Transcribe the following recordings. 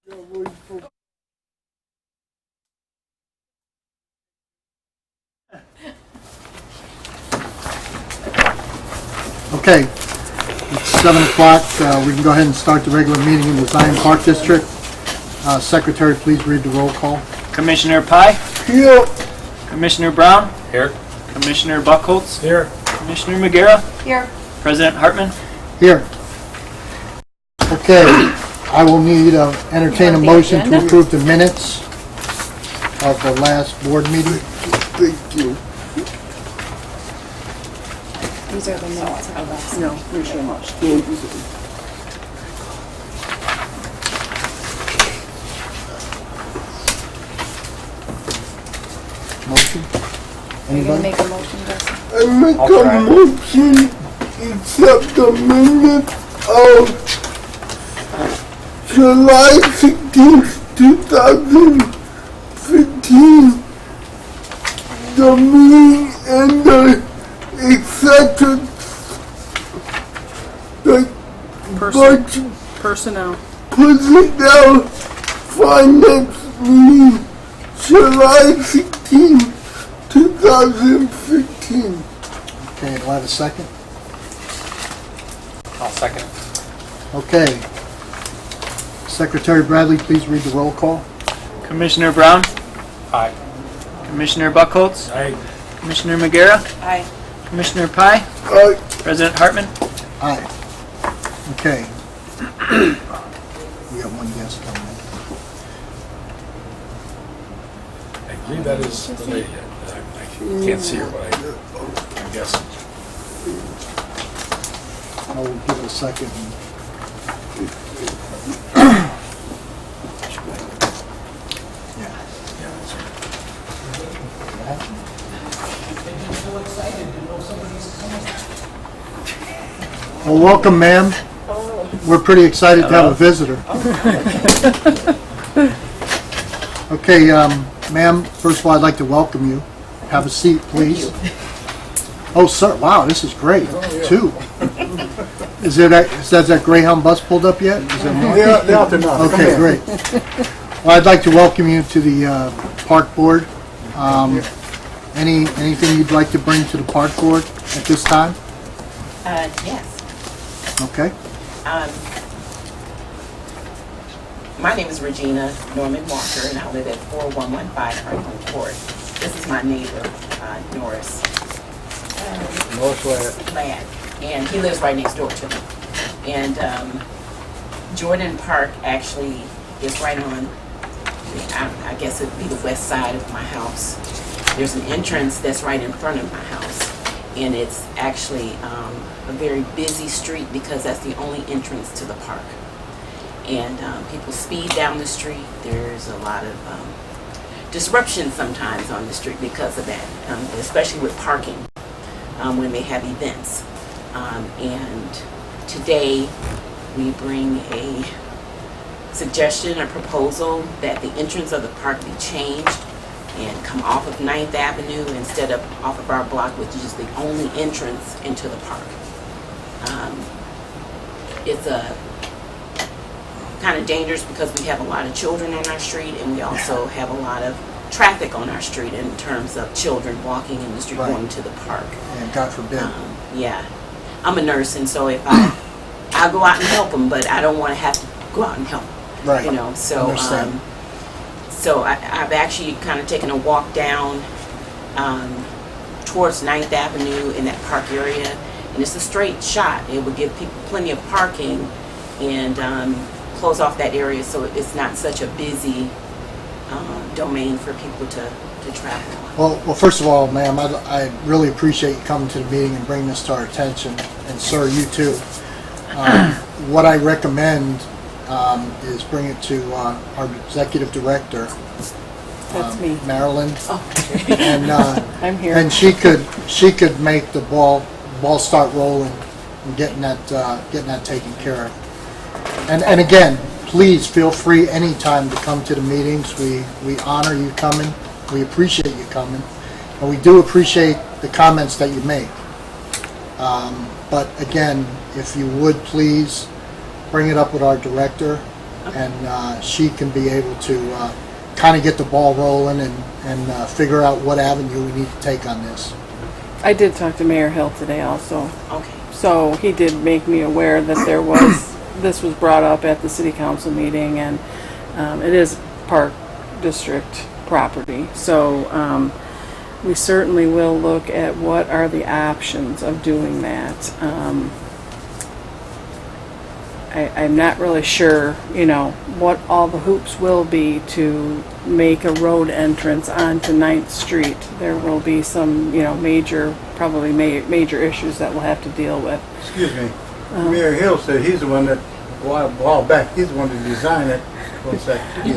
Okay, it's 7 o'clock. We can go ahead and start the regular meeting in the Zion Park District. Secretary, please read the roll call. Commissioner Pye? Here. Commissioner Brown? Here. Commissioner Buckholz? Here. Commissioner Magera? Here. President Hartman? Here. Okay, I will need entertain a You want the motion to agenda? approve the minutes of the last board meeting. Thank you. These are the minutes of the last. No, here's your motion. Motion? Are you gonna Anybody? make a motion, Justin? I make I'll a try. motion accept the minutes of July 16th, 2015. The meeting and the accepted the budget Personnel. personnel finance meeting July 16th, 2015. Okay, do I have a second? I'll second it. Okay. Secretary Bradley, please read the roll call. Commissioner Brown? Aye. Commissioner Buckholz? Aye. Commissioner Magera? Aye. Commissioner Pye? President Hartman? Aye. Okay. We got one guest coming in. I believe that is the lady. I can't see her, but I'm guessing. I will give it a second. Yeah. Yeah, that's her. Well, welcome, ma'am. We're pretty excited to have a visitor. Okay, ma'am, first of all, I'd like to welcome you. Have a seat, please. Oh, sir, wow, this is great. Two. Is that Greyhound bus pulled up yet? Is that more? They're out there now. Okay, great. Well, I'd like to welcome you to the Park Board. Anything you'd like to bring to the Park Board at this time? Yes. Okay. My name is Regina Norman Walker, and I live at 4115 Franklin Court. This is my neighbor, Norris Ladd, and he lives right next door to me. And Jordan Park actually is right on, I guess it'd be the west side of my house. There's an entrance that's right in front of my house, and it's actually a very busy street because that's the only entrance to the park. And people speed down the street. There's a lot of disruption sometimes on the street because of that, especially with parking when they have events. And today we bring a suggestion, a proposal that the entrance of the park be changed and come off of 9th Avenue instead of off of our block, which is the only entrance into the park. It's a kind of dangerous because we have a lot of children on our street, and we also have a lot of traffic on our street in terms of children walking in the street Right. going to the park. And God forbid. Yeah, I'm a nurse, and so if I go out and help them, but I don't want to have to go out and help. Right. You know, so Understand. so I've actually kind of taken a walk down towards 9th Avenue in that park area, and it's a straight shot. It would give people plenty of parking and close off that area so it's not such a busy domain for people to travel on. Well, first of all, ma'am, I really appreciate you coming to the meeting and bringing this to our attention, and sir, you too. What I recommend is bring it to our executive director, That's me. Marilyn, Oh, and I'm here. and she could make the ball start rolling and getting that taken care of. And again, please feel free anytime to come to the meetings. We honor you coming. We appreciate you coming, and we do appreciate the comments that you make. But again, if you would please bring it up with our director, and she can be able to kind of get the ball rolling and figure out what avenue we need to take on this. I did talk to Mayor Hill today also. Okay. So he did make me aware that this was brought up at the city council meeting, and it is Park District property. So we certainly will look at what are the options of doing that. I'm not really sure, what all the hoops will be to make a road entrance onto 9th Street. There will be some, probably major issues that we'll have to deal with. Excuse me. Mayor Hill said he's the one that, a while back, he's the one that designed it.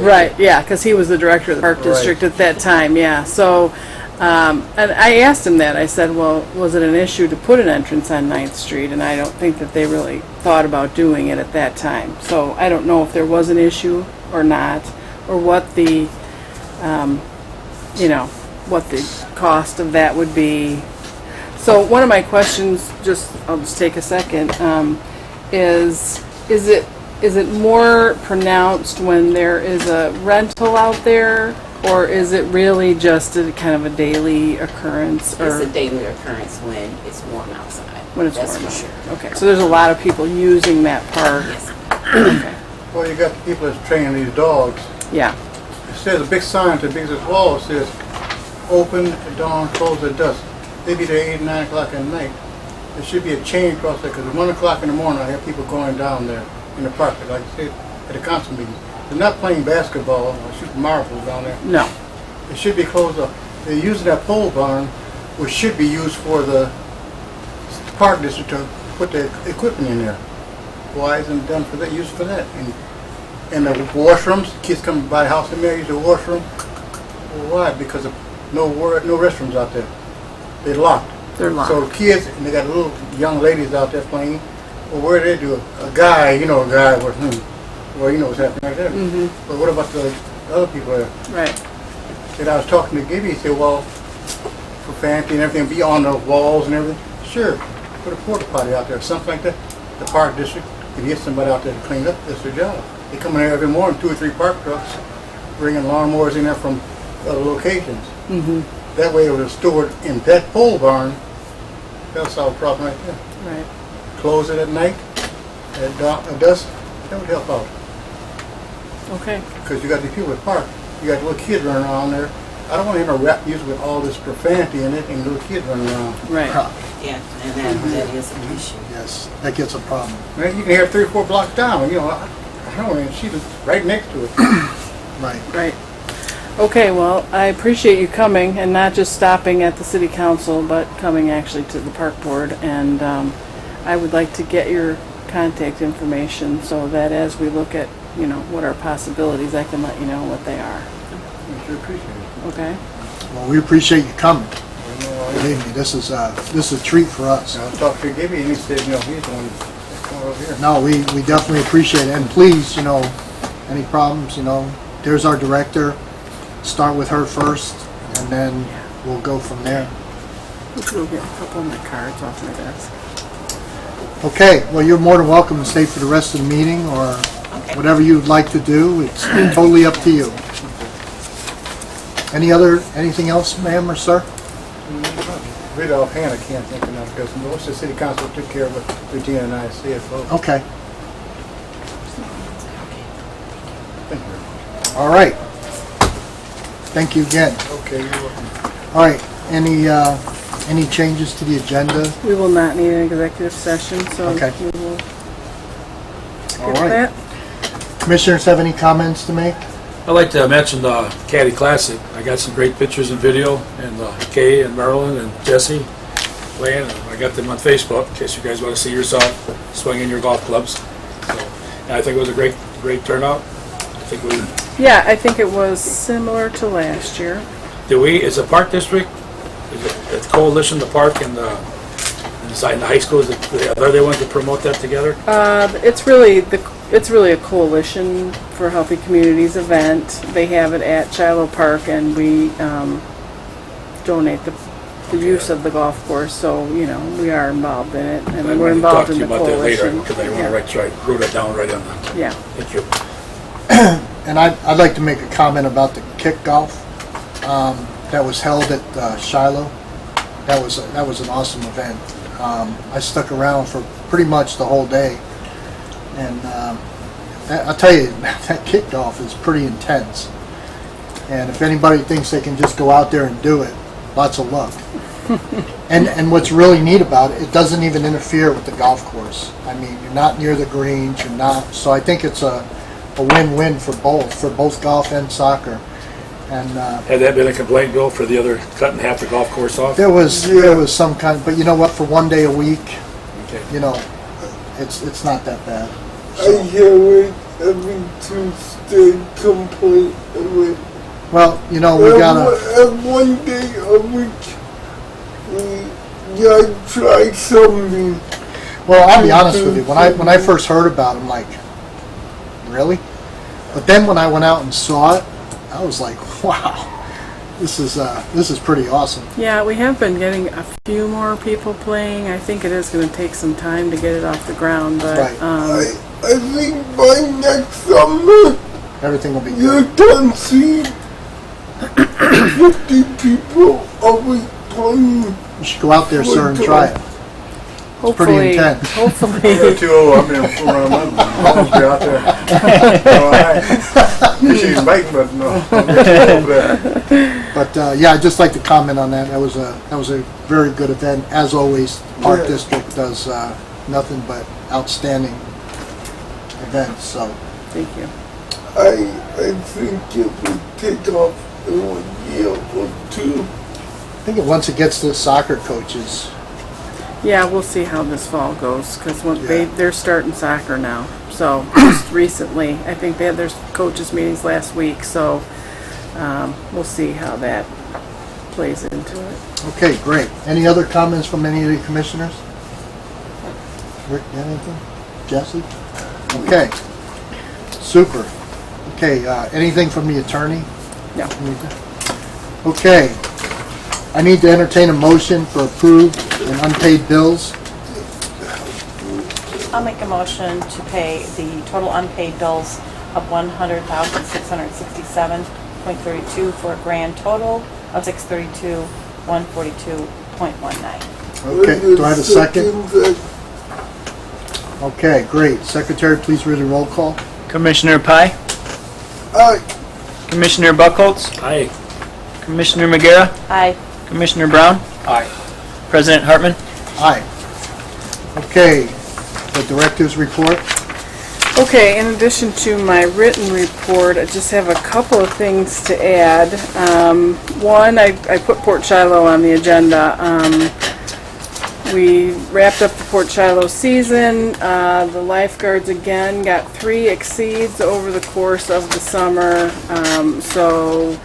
Right, yeah, because he was the director of the Park District at that time, yeah. So, and I asked him that. I said, well, was it an issue to put an entrance on 9th Street? And I don't think that they really thought about doing it at that time. So I don't know if there was an issue or not, or what the, what the cost of that would be. So one of my questions, I'll just take a second, is it more pronounced when there is a rental out there, or is it really just a kind of a daily occurrence? It's a daily occurrence when it's warm outside. When it's That's warm for out. sure. Okay, so there's a lot of people using that park. Yes. Okay. Well, you got the people that's training these dogs. Yeah, It says a big sign to the biggest wall says, open at dawn, close at dusk. They be there 8, 9 o'clock at night. There should be a chain across there, because at 1 o'clock in the morning, I have people going down there in the park, like I said, at the council meeting. They're not playing basketball or shooting marbles down there. no, It should be closed up. They're using that pole barn, which should be used for the park district to put the equipment in there. Why isn't it done for that, used for that? And the washrooms, kids come by the house and they use the washroom. Well, why? Because of no restrooms out there. They're locked. they're locked. So kids, and they got little young ladies out there playing. Well, where do they do? A guy with, well, you know what's happening right there. Mm-hmm. But what about the other people there? Right, And I was talking to Gibby, he said, well, for fancy and everything, be on the walls and everything. Sure, put a porta potty out there, something like that. The park district can get somebody out there to clean up. That's their job. They come in there every morning, 2 or 3 park trucks, bringing lawnmowers in there from other locations. mm-hmm, That way it was stored in that pole barn. That'll solve the problem right there. right. Close it at night, at dusk, that would help out. Okay, Because you got these people at park, you got little kids running around there. I don't want to hear no rap music with all this profanity in it and little kids running around. right. Yeah, and that is an issue. Yes, that gets a problem. Man, you can hear 3 or 4 blocks down, I don't know, and she's right next to it. Right. Right. Okay, well, I appreciate you coming and not just stopping at the city council, but coming actually to the park board. And I would like to get your contact information so that as we look at, what our possibilities, I can let you know what they are. I sure appreciate it. Okay? Well, we appreciate you coming. You know, Believe me, this is a treat for us. I talked to Gibby and he said, he's the one that's going over here. No, we definitely appreciate it. And please, any problems, there's our director. Start with her first, and then we'll go from there. Let's go get a couple of my cards off my desk. Okay, well, you're more than welcome to stay for the rest of the meeting, or whatever you'd like to do. It's totally up to you. Anything else, ma'am or sir? Right offhand, I can't think of enough, because most of the city council took care of it, Regina and I, CFO. Okay, Thank you. all right. Thank you again. Okay, you're welcome. All right, any changes to the agenda? We will not need an executive session, so Okay. we will All skip right. that. Commissioners have any comments to make? I'd like to mention the Caddy Classic. I got some great pictures and video, and Kay and Marilyn and Jesse playing. I got them on Facebook in case you guys want to see yourself swinging your golf clubs. So, and I think it was a great turnout. I think Yeah, I think it was similar to last year. is the Park District, is it the Coalition, the Park, and the inside the high school, are they ones to promote that together? It's really a coalition for Healthy Communities event. They have it at Shiloh Park, and we donate the use of the golf course. So we are involved in it, and we're involved in the Talk to you about that later, coalition. because I want to try to wrote it down right on that. Yeah. Thank you. And I'd like to make a comment about the kick golf that was held at Shiloh. That was an awesome event. I stuck around for pretty much the whole day, and I'll tell you, that kick golf is pretty intense. And if anybody thinks they can just go out there and do it, lots of luck. And what's really neat about it, it doesn't even interfere with the golf course. I mean, you're not near the greens, you're not. So I think it's a win-win for both golf and soccer. And Had that been a complaint, Bill, for the other cutting half the golf course off? there was some kind, but you know what? For one day a week, Okay. you know, it's not that bad. I hear it every Tuesday complaint of it. Well, you know, we gotta. And one day a week, we gotta try something. Well, I'll be honest with you. When I first heard about it, I'm like, really? But then when I went out and saw it, I was like, wow, this is pretty awesome. Yeah, we have been getting a few more people playing. I think it is going to take some time to get it off the ground, but Right. I think by next summer, Everything will be you good. can see 50 people always playing. You should go out there, sir, and try it. hopefully, intense. hopefully, Too old, I've been fooling around. I'll be out there. All right. She's biting, but no. I'm too old for that. But yeah, I'd just like to comment on that. That was a very good event. As always, Park District does nothing but outstanding events. So thank you. I think it would take off in 1 year or two. I think once it gets to the soccer coaches, Yeah, we'll see how this fall goes because Yeah. they're starting soccer now. So just recently, I think they had their coaches meetings last week. So we'll see how that plays into it. okay, great. Any other comments from any of the commissioners? Rick, anything? Jesse? Okay, super. Okay, anything from the attorney? No. Okay, I need to entertain a motion for approved and unpaid bills. I'll make a motion to pay the total unpaid bills of $100,667.32 for a grand total of $632,142.19. Okay, do I have a second? Okay, great. Secretary, please read the roll call. Commissioner Pye, Aye. Commissioner Buckholz, Aye. Commissioner Magera, Aye. Commissioner Brown, Aye. President Hartman. Aye. Okay, the director's report. Okay, in addition to my written report, I just have a couple of things to add. One, I put Port Shiloh on the agenda. We wrapped up the Port Shiloh season. The lifeguards again got 3 exceeds over the course of the summer. So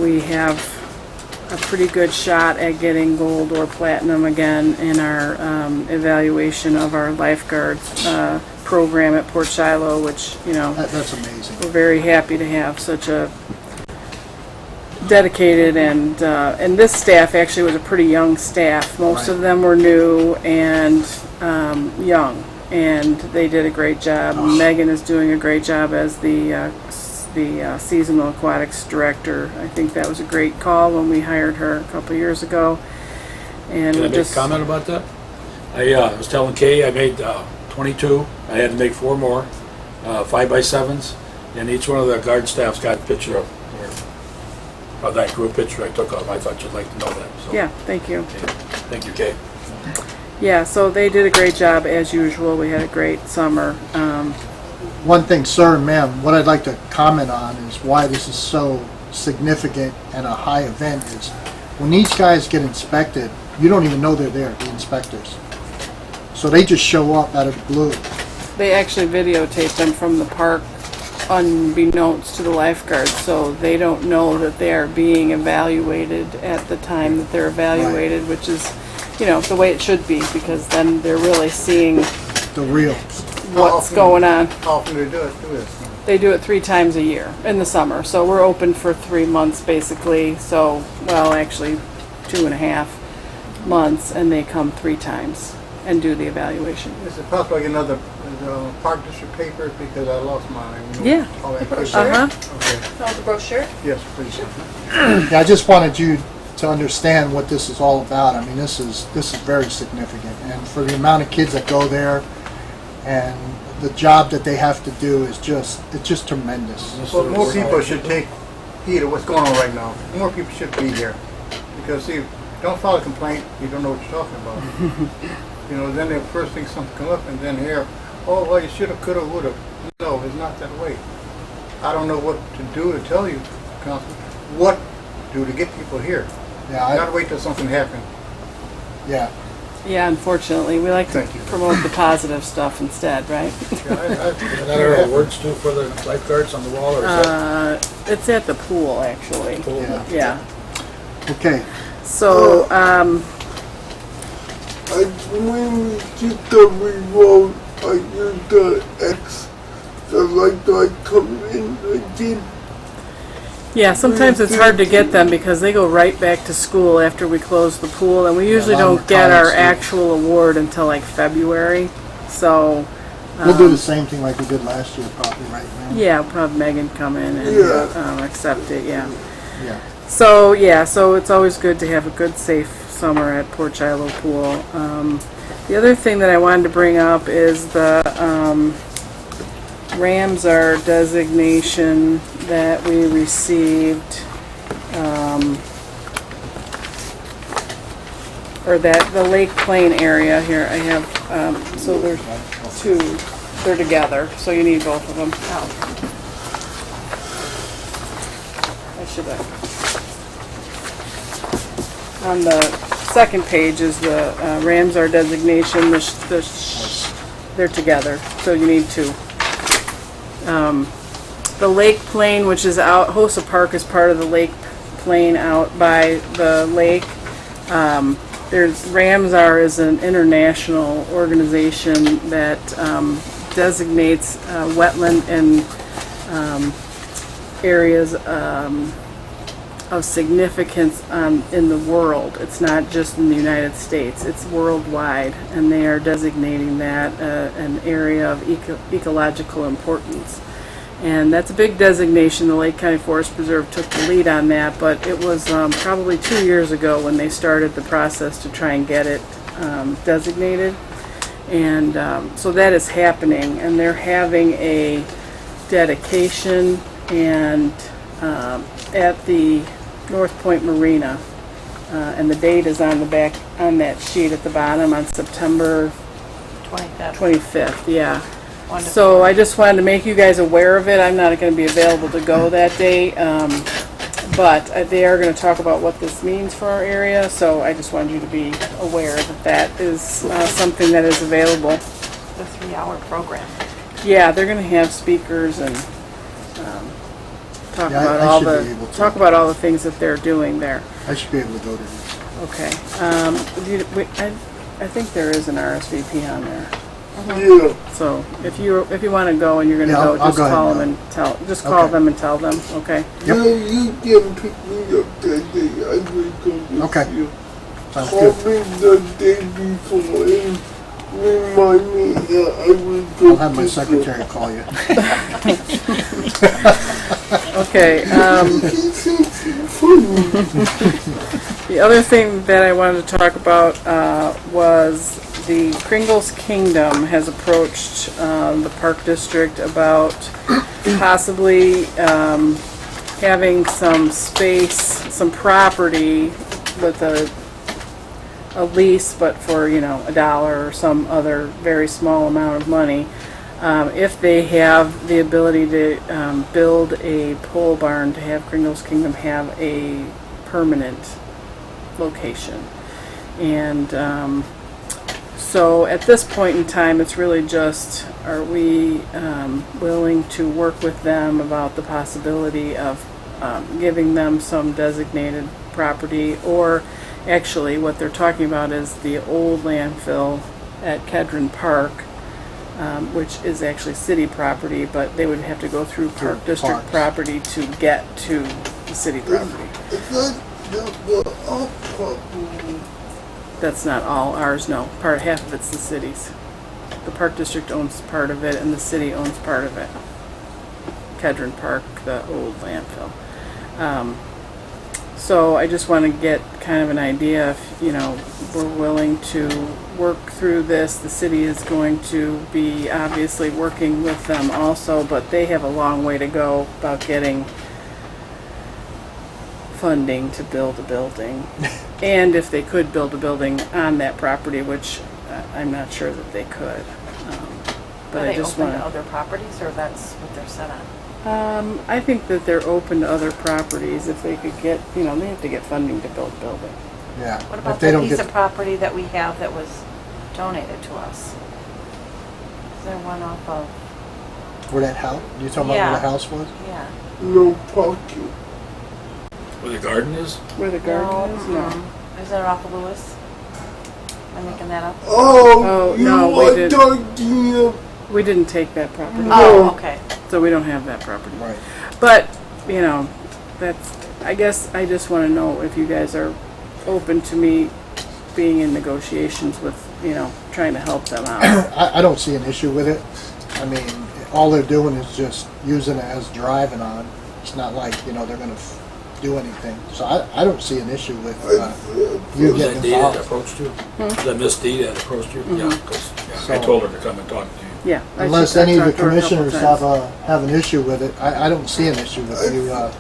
we have a pretty good shot at getting gold or platinum again in our evaluation of our lifeguards program at Port Shiloh, which, you know, That's amazing. we're very happy to have such a dedicated and this staff actually was a pretty young staff. Most of them were new and young, and they did a great job. Megan is doing a great job as the seasonal aquatics director. I think that was a great call when we hired her a couple years ago. And Can I we make a comment about that? I was telling Kay I made 22. I had to make 4 more, 5x7s, and each one of the guard staffs got a picture of that group picture I took of them. I thought you'd like to know that. So, yeah, thank you. okay. Thank you, Kay. Yeah, so they did a great job as usual. We had a great summer. One thing, sir and ma'am, what I'd like to comment on is why this is so significant and a high event is when these guys get inspected, you don't even know they're there, the inspectors. So they just show up out of the blue. They actually videotaped them from the park unbeknownst to the lifeguards, so they don't know that they are being evaluated at the time that they're evaluated, which is, you know, the way it should be, because then they're really seeing The real. what's going on. How often do they do it? They do it 3 times a year in the summer, so we're open for 3 months basically, so, well, actually 2.5 months, and they come 3 times and do the evaluation. Is it possible to get another, Park District paper because I lost mine. Yeah. All that The paper. brochure? Uh-huh. Okay, Oh, the brochure? yes, please. Yeah, I just wanted you to understand what this is all about. I mean, this is very significant, and for the amount of kids that go there, and the job that they have to do is just tremendous. Well, more people should take heed of what's going on right now. More people should be here. Because see, don't file a complaint, you don't know what you're talking about. You know, then the first thing something come up and then here, oh, well, you shoulda, coulda, woulda. No, it's not that way. I don't know what to do to tell you, Councilman, what to do to get people here. Yeah, Not wait till something happens. yeah. Yeah, unfortunately, we like to Thank you. promote the positive stuff instead, right? Yeah, And that are awards too for the lifeguards on the wall, or is that? It's at the pool, actually. Cool. Yeah. Yeah. Okay. So, I when we get the remote, I use the X, the light come in again. yeah, sometimes it's hard to get them because they go right back to school after we close the pool, and we usually a lot don't more get our times, too. actual award until like February. So, We'll do the same thing like we did last year, probably, right now. yeah, we'll have Megan come in and Yeah. accept it, yeah. Yeah. So, yeah, so it's always good to have a good, safe summer at Port Shiloh Pool. The other thing that I wanted to bring up is the Ramsar designation that we received, or that the Lake Plain area here. I have, so there's two, they're together, so you need both of them. I should have. On the second page is the Ramsar designation. They're together, so you need two. The Lake Plain, which is out, Hosa Park is part of the Lake Plain out by the lake. Ramsar is an international organization that designates wetland and areas of significance in the world. It's not just in the United States, it's worldwide, and they are designating that an area of ecological importance. And that's a big designation. The Lake County Forest Preserve took the lead on that, but it was probably 2 years ago when they started the process to try and get it designated. And so that is happening, and they're having a dedication and at the North Point Marina, and the date is on the back on that sheet at the bottom on September 25th. Yeah. Wonderful. So I just wanted to make you guys aware of it. I'm not going to be available to go that day, but they are going to talk about what this means for our area. So I just wanted you to be aware that that is something that is available. The 3-hour program. Yeah, they're going to have speakers and talk Yeah, about I all should be able the to. things that they're doing there. I should be able to go to this. Okay. I think there is an RSVP on there. Yeah, So if you want to go and you're going to Yeah, go, I'll just go ahead call and them go. and just call Okay. them and tell them. Okay. yeah, you can pick me up that day. I will go with Okay. you. Sounds Call good. me the day before and remind me that I will go. I'll have my pick secretary call you. Okay. He's funny. The other thing that I wanted to talk about was the Kringles Kingdom has approached the Park District about possibly having some space, some property with a lease, but for $1 or some other very small amount of money, if they have the ability to build a pole barn to have Kringles Kingdom have a permanent location. And so at this point in time, it's really just, are we willing to work with them about the possibility of giving them some designated property, or actually what they're talking about is the old landfill at Kedron Park, which is actually city property, but they would have to go through Park District parks. property to get to the city property. That's our property. That's not all ours, no. Half of it's the city's. the Park District owns part of it and the city owns part of it. Kedron Park, the old landfill. So I just want to get kind of an idea if, you know, we're willing to work through this. The city is going to be obviously working with them also, but they have a long way to go about getting funding to build a building. And if they could build a building on that property, which I'm not sure that they could. But Are I they just open want to other properties, or that's what they're set on? I think that they're open to other properties if they could get, you know, they have to get funding to build a building. Yeah. What If about they the don't piece get, of property that we have that was donated to us? Is there one off of, where that house, you talking about where Yeah. the house was? yeah. No parking. Where the garden is? Where the garden is? No. mm-mm. Is that off of Lewis? Am I making that up? Oh, Oh, you no, we are did- talking of We didn't take that property, Oh, okay. so we don't have that property. Right. But, you know, that's, I guess I just want to know if you guys are open to me being in negotiations with, you know, trying to help them out. I don't see an issue with it. I mean, all they're doing is just using it as driving on. It's not like, you know, they're gonna do anything. So I don't see an issue with you Was that getting Dee that involved. approached you? Was that Miss Dee that approached you? Yeah, because I So- told her to come and talk to you. Yeah. Unless I've any of the talked to her a couple commissioners times. have an issue with it, I don't see an issue with you. I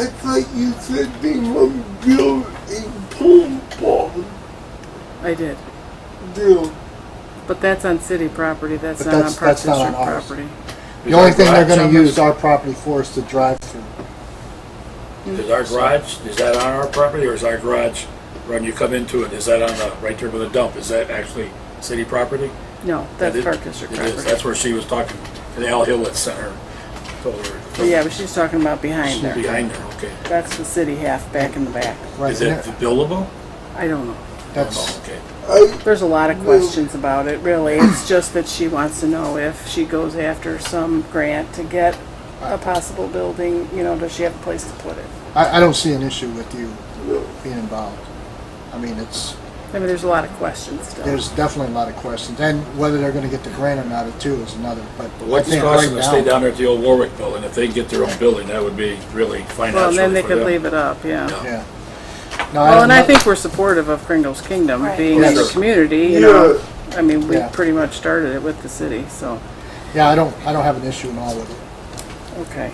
thought you said they might build a pole barn I did. deal. But that's on city property, that's But not on that's- Park that's not on District ours. property. The only thing they're gonna Is our use our property for is to drive through. Is our garage, is that on our property, or is our garage, when you come into it, is that on the, right there with the dump, is that actually city property? No, that's That is- Park District It is, property. that's where she was talking, the Al Hillett Center, told her. But yeah, but she's talking about behind there. Behind there, okay. That's the city half back in the back. Right. Is it buildable? I don't know. That's, Oh, okay. There's a lot of questions about it, really. It's just that she wants to know if she goes after some grant to get a possible building, you know, does she have a place to put it? I don't see an issue with you being involved. I mean, I mean, there's a lot of questions still. there's definitely a lot of questions. And whether they're gonna get the grant or not, too, is another, but But I what's it think cost them right to stay now, down there at the old Warwick building? If they can get their own building, that would be really financial Well, and then they for could them. leave it up, yeah. Yeah. yeah. No, Well, and I don't- think we're supportive of Kringle's Kingdom Right. being in the Yes. community, you Yeah. know. I mean, we Yeah. pretty much started it with the city, so, Yeah, I don't have an issue at all with it. okay.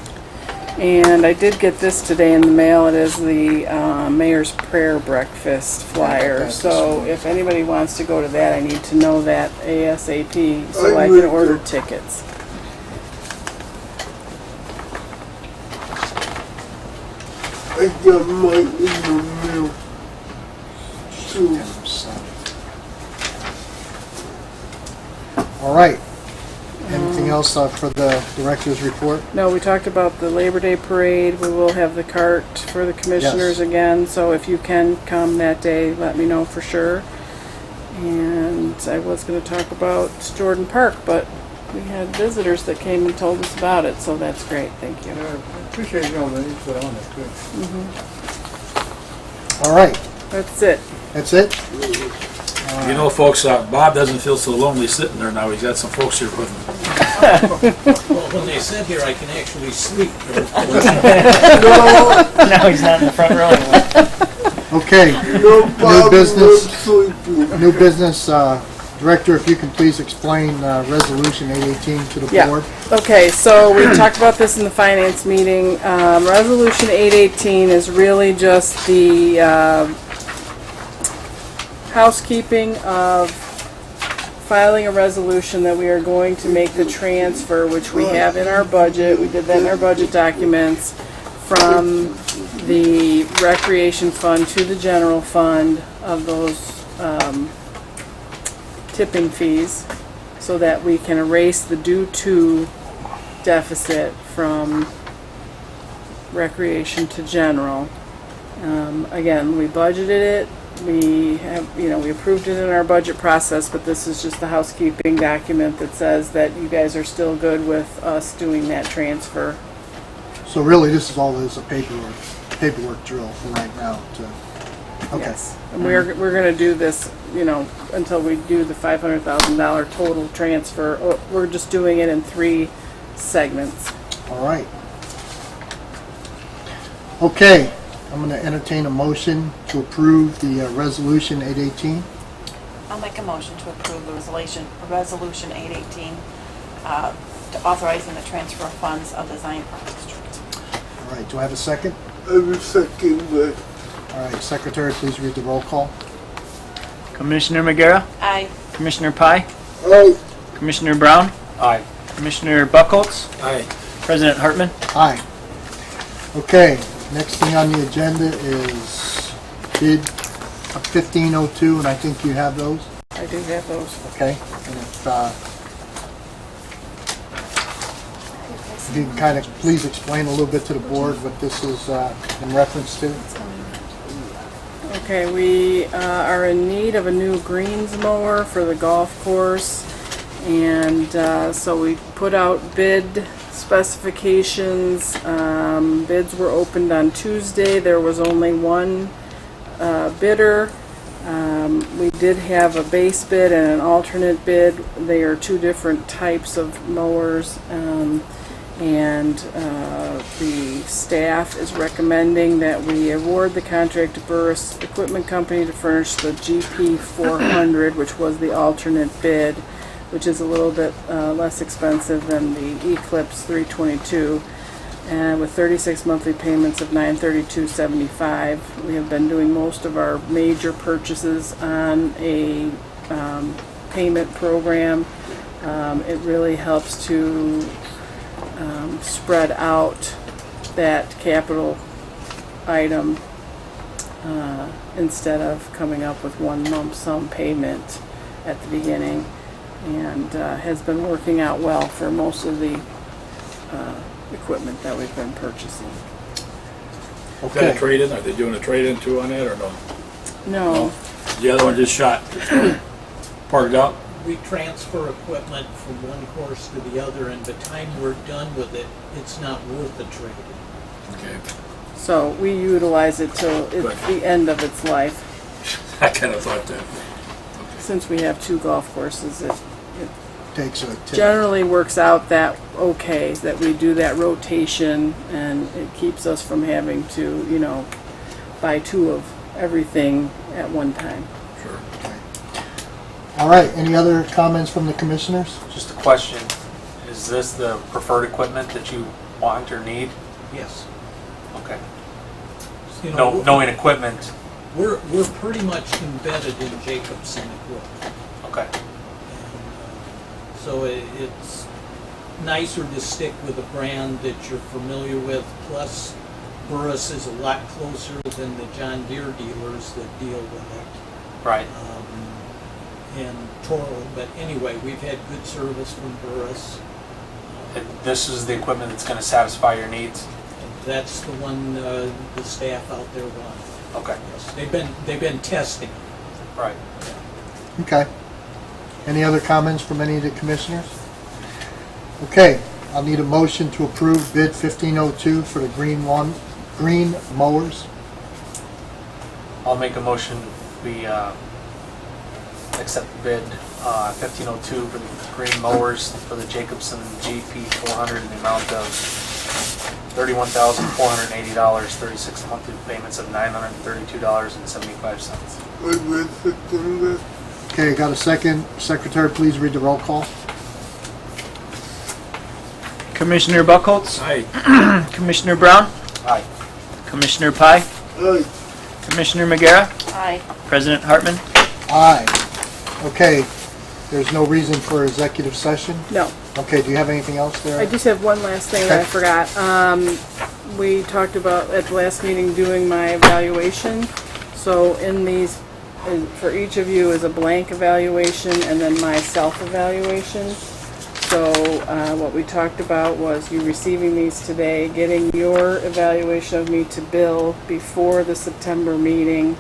And I did get this today in the mail. It is the Mayor's Prayer Breakfast flyer. That's So smart. if anybody wants to go to that, I need to know that ASAP so I I would can order too. tickets. I got mine in the mail. Too. All right. Anything else for the director's report? No, we talked about the Labor Day parade. We will have the cart for the commissioners Yes. again, so if you can come that day, let me know for sure. And I was gonna talk about Jordan Park, but we had visitors that came and told us about it, so that's great, thank you. I appreciate, you know, the input on it, too. All right. That's it. That's it? You know, folks, Bob doesn't feel so lonely sitting there now. He's got some folks here with him. Well, when they sit here, I can actually sleep. Now he's not in the front row anymore. Okay. No problem business. with sleeping. New business, Director, if you can please explain Resolution 818 to the Yeah. board. Okay, so we talked about this in the finance meeting. Resolution 818 is really just the housekeeping of filing a resolution that we are going to make the transfer, which we have in our budget. We did that in our budget documents, from the recreation fund to the general fund of those tipping fees, so that we can erase the due to deficit from recreation to general. Again, we budgeted it, we have, you know, we approved it in our budget process, but this is just the housekeeping document that says that you guys are still good with us doing that transfer. So really, this is all is a paperwork drill for right now. Okay. Yes. And we're gonna do this, until we do the $500,000 total transfer. We're just doing it in 3 segments. All right. Okay, I'm going to entertain a motion to approve the resolution 818. I'll make a motion to approve the resolution 818, to authorizing the transfer of funds of the Zion Park District. All right, do I have a second? I will second that. All right, Secretary, please read the roll call. Commissioner McGarrett, Aye. Commissioner Pye, Aye. Commissioner Brown, Aye. Commissioner Buckholz, Aye. President Hartman. Aye. Okay, next thing on the agenda is bid 1502, and I think you have those, I do have those. okay? And if you can kind of please explain a little bit to the board what this is in reference to. Okay, we are in need of a new greens mower for the golf course, and so we put out bid specifications. Bids were opened on Tuesday. There was only one bidder. We did have a base bid and an alternate bid. They are 2 different types of mowers. And the staff is recommending that we award the contract to Burris Equipment Company to furnish the GP 400, which was the alternate bid, which is a little bit less expensive than the Eclipse 322, and with 36 monthly payments of $932.75. We have been doing most of our major purchases on a payment program. It really helps to spread out that capital item instead of coming up with one lump sum payment at the beginning, and has been working out well for most of the equipment that we've been purchasing. Is that a trade-in? Are they doing a trade-in too on that or no? No, The other one just shot. Parked out? We transfer equipment from one course to the other, and by the time we're done with it, it's not worth the trade. Okay. so we utilize it till Good. it's the end of its life. I kind of thought that. Since we have 2 golf courses, it Takes a tip. generally works out that okay, that we do that rotation, and it keeps us from having to, buy 2 of everything at one time. Sure. All right, any other comments from the commissioners? Just a question, is this the preferred equipment that you want or need? Yes. Okay. You No, knowing equipment, We're pretty much embedded in Jacobson equipment. okay. So it's nicer to stick with a brand that you're familiar with, plus Burris is a lot closer than the John Deere dealers that deal with it. Right. And Toro, but anyway, we've had good service from Burris. And this is the equipment that's gonna satisfy your needs? And that's the one the staff out there want. Okay. Yes, they've been testing. Right. Okay. Any other comments from any of the commissioners? Okay, I'll need a motion to approve bid 1502 for the green mowers. I'll make a motion, we accept the bid 1502 for the green mowers for the Jacobson GP 400 in the amount of $31,480, 36 monthly payments of $932.75. I will second that. Okay, got a second. Secretary, please read the roll call. Commissioner Buckholz, Aye. Commissioner Brown, Aye. Commissioner Pye, Aye. Commissioner McGarrett, Aye. President Hartman. Aye. Okay, there's no reason for executive session? No. Okay, do you have anything else there? I just have one last thing that I Okay. forgot. We talked about at the last meeting doing my evaluation. So in these, for each of you is a blank evaluation and then my self-evaluation. So what we talked about was you receiving these today, getting your evaluation of me to Bill before the September meeting,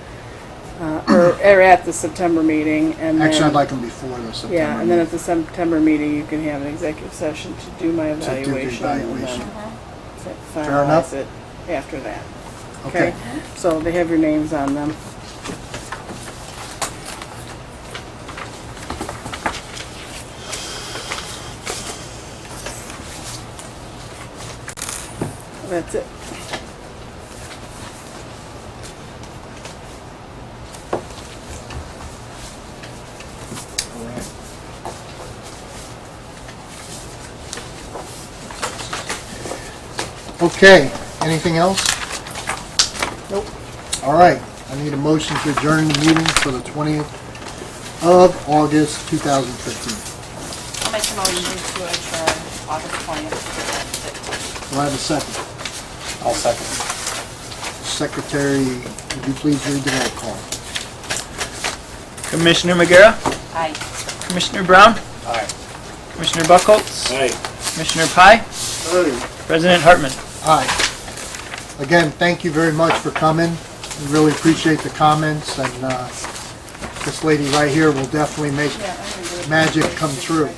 or at the September meeting, and then... Actually, I'd like them before the September. Yeah, and then at meeting. the September meeting, you can have an executive session to do my To do the evaluation. evaluation. And then Fair enough. finalize it after that. Okay. So they have your names on them. That's it. Okay, anything else? Nope. All right, I need a motion to adjourn the meeting for the 20th of August, 2015. I'll make a motion to adjourn August 20th, 2015. Do I have a second? I'll second. Secretary, would you please read the roll call? Commissioner McGarrett, Aye. Commissioner Brown, Aye. Commissioner Buckholz, Hey. Commissioner Pai, President Hartman. Aye. Again, thank you very much for coming. We really appreciate the comments, and this lady right here will definitely make magic come true.